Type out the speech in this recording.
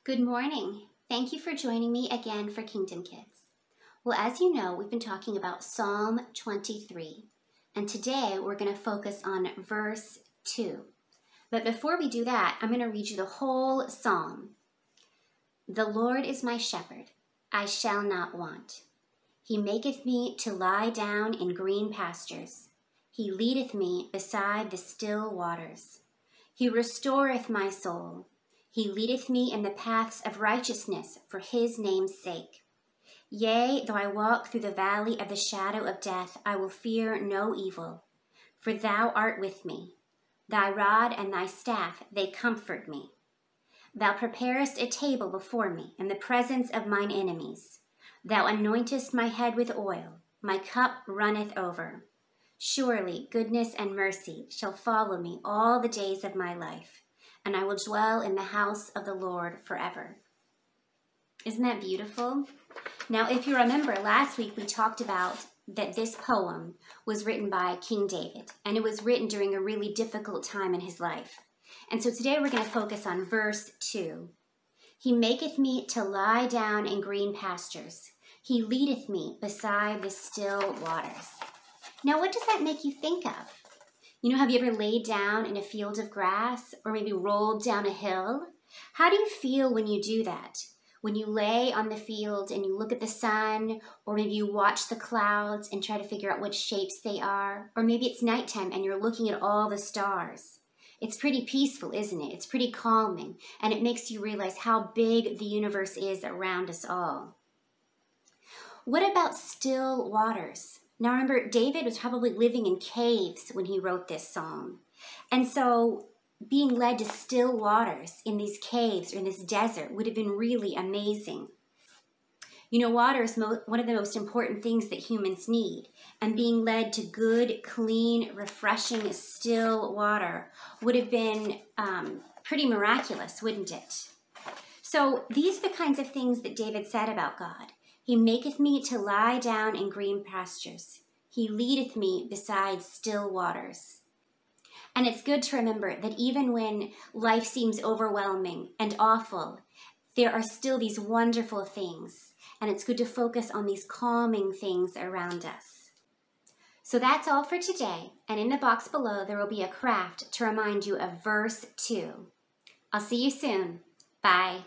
Good morning. Thank you for joining me again for Kingdom Kids. Well, as you know, we've been talking about Psalm 23, and today we're going to focus on verse 2. But before we do that, I'm going to read you the whole psalm. The Lord is my shepherd, I shall not want. He maketh me to lie down in green pastures. He leadeth me beside the still waters. He restoreth my soul. He leadeth me in the paths of righteousness for his name's sake. Yea, though I walk through the valley of the shadow of death, I will fear no evil, for thou art with me. Thy rod and thy staff, they comfort me. Thou preparest a table before me in the presence of mine enemies. Thou anointest my head with oil, my cup runneth over. Surely goodness and mercy shall follow me all the days of my life, and I will dwell in the house of the Lord forever. Isn't that beautiful? Now, if you remember, last week we talked about that this poem was written by King David, and it was written during a really difficult time in his life. And so today we're going to focus on verse 2. He maketh me to lie down in green pastures. He leadeth me beside the still waters. Now, what does that make you think of? You know, have you ever laid down in a field of grass or maybe rolled down a hill? How do you feel when you do that? When you lay on the field and you look at the sun, or maybe you watch the clouds and try to figure out what shapes they are, or maybe it's nighttime and you're looking at all the stars. It's pretty peaceful, isn't it? It's pretty calming, and it makes you realize how big the universe is around us all. What about still waters? Now remember, David was probably living in caves when he wrote this psalm. And so being led to still waters in these caves or in this desert would have been really amazing. You know, water is one of the most important things that humans need. And being led to good, clean, refreshing, still water would have been pretty miraculous, wouldn't it? So these are the kinds of things that David said about God. He maketh me to lie down in green pastures. He leadeth me beside still waters. And it's good to remember that even when life seems overwhelming and awful, there are still these wonderful things. And it's good to focus on these calming things around us. So that's all for today. And in the box below, there will be a craft to remind you of verse 2. I'll see you soon. Bye.